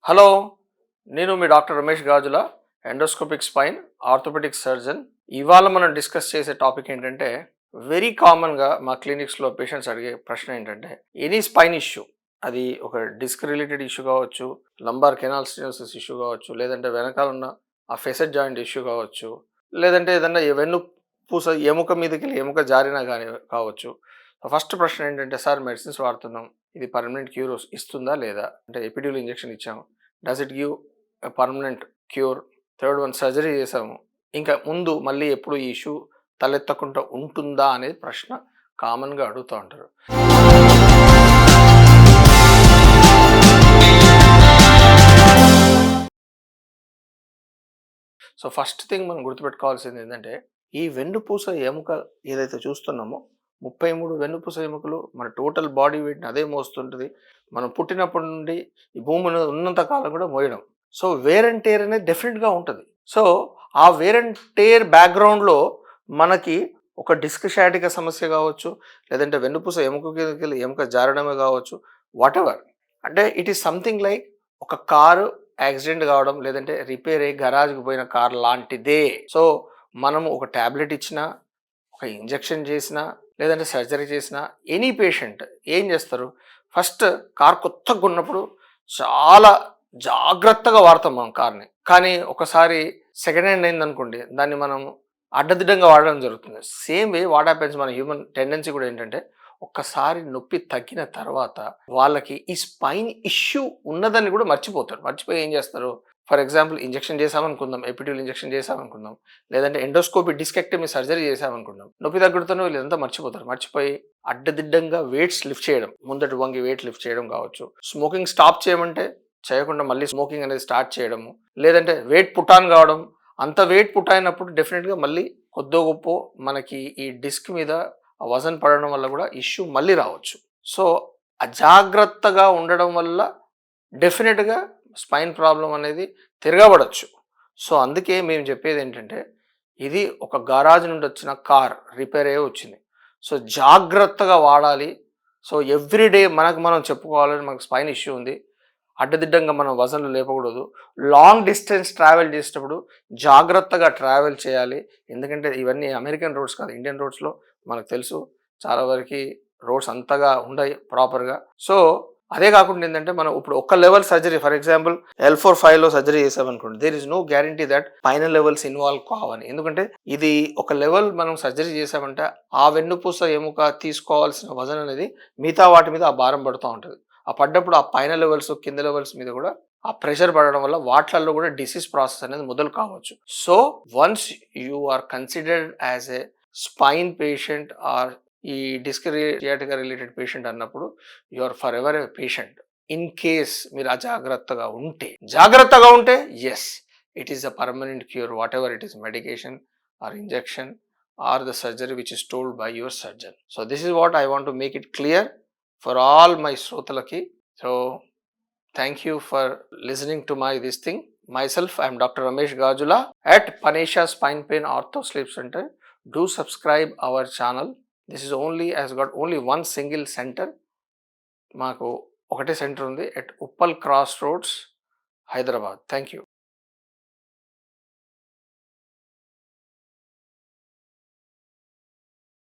Hello, నేను మీ doctor Ramesh గాజుల, endoscopic spine orthopaedic surgeon. ఇవాళ మనం డిస్కస్ చేసే టాపిక్ ఏంటంటే, వెరీ కామన్గా మా క్లినిక్స్లో పేషెంట్స్ అడిగే ప్రశ్న ఏంటంటే, ఎనీ స్పైన్ ఇష్యూ, అది ఒక డిస్క్ రిలేటెడ్ ఇష్యూ కావచ్చు, లంబార్ కెనాల్ స్టెనోసిస్ ఇష్యూ కావచ్చు, లేదంటే వెనకాల ఉన్న ఆ ఫెసెట్ జాయింట్ ఇష్యూ కావచ్చు, లేదంటే ఏదన్నా వెన్ను పూస ఎముక మీదకి వెళ్ళి ఎముక జారినా కానీ కావచ్చు. ఫస్ట్ ప్రశ్న ఏంటంటే, సార్ మెడిసిన్స్ వాడుతున్నాం, ఇది పర్మనెంట్ క్యూర్ ఇస్తుందా లేదా? అంటే ఎపిడ్యూల్ ఇంజెక్షన్ ఇచ్చాము, does it give permanent cure? Third one, surgery చేసాము, ఇంకా ముందు మళ్ళీ ఎప్పుడు ఈ ఇష్యూ తలెత్తకుండా ఉంటుందా అనేది ప్రశ్న కామన్గా అడుగుతూ ఉంటారు. సో ఫస్ట్ థింగ్ మనం గుర్తుపెట్టుకోవాల్సింది ఏంటంటే, ఈ వెన్నుపూస ఎముక ఏదైతే చూస్తున్నామో 33 వెన్నుపూస ఎముకలు మన టోటల్ బాడీ వెయిట్ని అదే మోస్తుంటుంది. మనం పుట్టినప్పటి నుండి ఈ భూమి మీద ఉన్నంత కాలం కూడా మోయడం. సో వేర్ అండ్ టేర్ అనేది డెఫినెట్గా ఉంటుంది. సో ఆ వేర్ అండ్ టేర్ బ్యాక్గ్రౌండ్లో మనకి ఒక డిస్క్ షాటిక సమస్య కావచ్చు, లేదంటే వెన్నుపూస ఎముక జారడమే కావచ్చు, వాట్ ఎవర్. అంటే ఇట్ ఈస్ సంథింగ్ లైక్ ఒక కారు యాక్సిడెంట్ కావడం, లేదంటే రిపేర్ అయ్యి గరాజ్కి పోయిన కార్ లాంటిదే. సో మనము ఒక ట్యాబ్లెట్ ఇచ్చినా, ఒక ఇంజెక్షన్ చేసినా, లేదంటే సర్జరీ చేసినా, ఎనీ పేషెంట్ ఏం చేస్తారు, ఫస్ట్ కార్ కొత్తగా ఉన్నప్పుడు చాలా జాగ్రత్తగా వాడతాం మనం కార్ని. కానీ ఒకసారి సెకండ్ హ్యాండ్ అయింది అనుకోండి, దాన్ని మనం అడ్డదిడ్డంగా వాడడం జరుగుతుంది. సేమ్ వే వాట్ హ్యాపెన్స్, మన హ్యూమన్ టెండెన్సీ కూడా ఏంటంటే, ఒక్కసారి నొప్పి తగ్గిన తర్వాత వాళ్ళకి ఈ స్పైన్ ఇష్యూ ఉన్నదని కూడా మర్చిపోతారు. మర్చిపోయి ఏం చేస్తారు, ఫర్ ఎగ్జాంపుల్ ఇంజెక్షన్ చేసామనుకుందాం, ఎపిడ్యూల్ ఇంజెక్షన్ చేసామనుకుందాం, లేదంటే ఎండోస్కోపీ డిస్కెక్టమీ సర్జరీ చేసామనుకుందాం, నొప్పి తగ్గుడుతూనే వీళ్ళంతా మర్చిపోతారు. మర్చిపోయి అడ్డదిడ్డంగా వెయిట్స్ లిఫ్ట్ చేయడం, ముందటి వంగి వెయిట్ లిఫ్ట్ చేయడం కావచ్చు, స్మోకింగ్ స్టాప్ చేయమంటే చేయకుండా మళ్ళీ స్మోకింగ్ అనేది స్టార్ట్ చేయడము, లేదంటే వెయిట్ పుటాన్ కావడం. అంత వెయిట్ పుట్ అయినప్పుడు డెఫినెట్గా మళ్ళీ కొద్దో గొప్ప మనకి ఈ డిస్క్ మీద వజన్ పడడం వల్ల కూడా ఇష్యూ మళ్ళీ రావచ్చు. సో అజాగ్రత్తగా ఉండడం వల్ల డెఫినెట్గా స్పైన్ ప్రాబ్లం అనేది తిరగబడచ్చు. సో అందుకే మేము చెప్పేది ఏంటంటే, ఇది ఒక గరాజ్ నుండి వచ్చిన కార్ రిపేర్ అయ్యే వచ్చింది. సో జాగ్రత్తగా వాడాలి. సో ఎవ్రీడే మనం చెప్పుకోవాలని, మనకు స్పైన్ ఇష్యూ ఉంది, అడ్డదిడ్డంగా మనం వజన్లు లేపకూడదు. లాంగ్ డిస్టెన్స్ ట్రావెల్ చేసేటప్పుడు జాగ్రత్తగా ట్రావెల్ చేయాలి. ఎందుకంటే ఇవన్నీ అమెరికన్ రోడ్స్ కాదు, ఇండియన్ రోడ్స్లో మనకు తెలుసు చాలా వరకు రోడ్స్ అంతగా ఉండవు ప్రాపర్గా. సో అదే కాకుండా ఏంటంటే, మనం ఇప్పుడు ఒక లెవెల్ సర్జరీ, ఫర్ ఎగ్జాంపుల్ L4-5లో సర్జరీ చేసామనుకోండి, there is no guarantee that final levels involve కావని. ఎందుకంటే ఇది ఒక లెవెల్ మనం సర్జరీ చేసామంటే ఆ వెన్నుపూస ఎముక తీసుకోవాల్సిన వజన్ అనేది మిగతా వాటి మీద ఆ భారం పడుతూ ఉంటుంది. ఆ పడ్డప్పుడు ఆ పైన లెవెల్స్ కింద లెవెల్స్ మీద కూడా ఆ ప్రెషర్ పడడం వల్ల వాటిల్లో కూడా డిసీజ్ ప్రాసెస్ అనేది మొదలు కావచ్చు. So once you are considered as a spine patient or ఈ డిస్క్ సియాటికా రిలేటెడ్ పేషెంట్ అన్నప్పుడు you are forever a patient. In case మీరు జాగ్రత్తగా ఉంటే yes, it is a permanent cure, whatever it is, medication or injection or the surgery which is told by your surgeon. So this is what I want to make it clear for all my శ్రోతలకి. So thank you for listening to my this thing. Myself, I am Dr. Ramesh Gajula at Panesha Spine Pain Ortho Sleep Center. Do subscribe our channel. This is has got only one single center. మాకు ఒకటే centre ఉంది, at Uppal Cross Roads, Hyderabad. Thank you.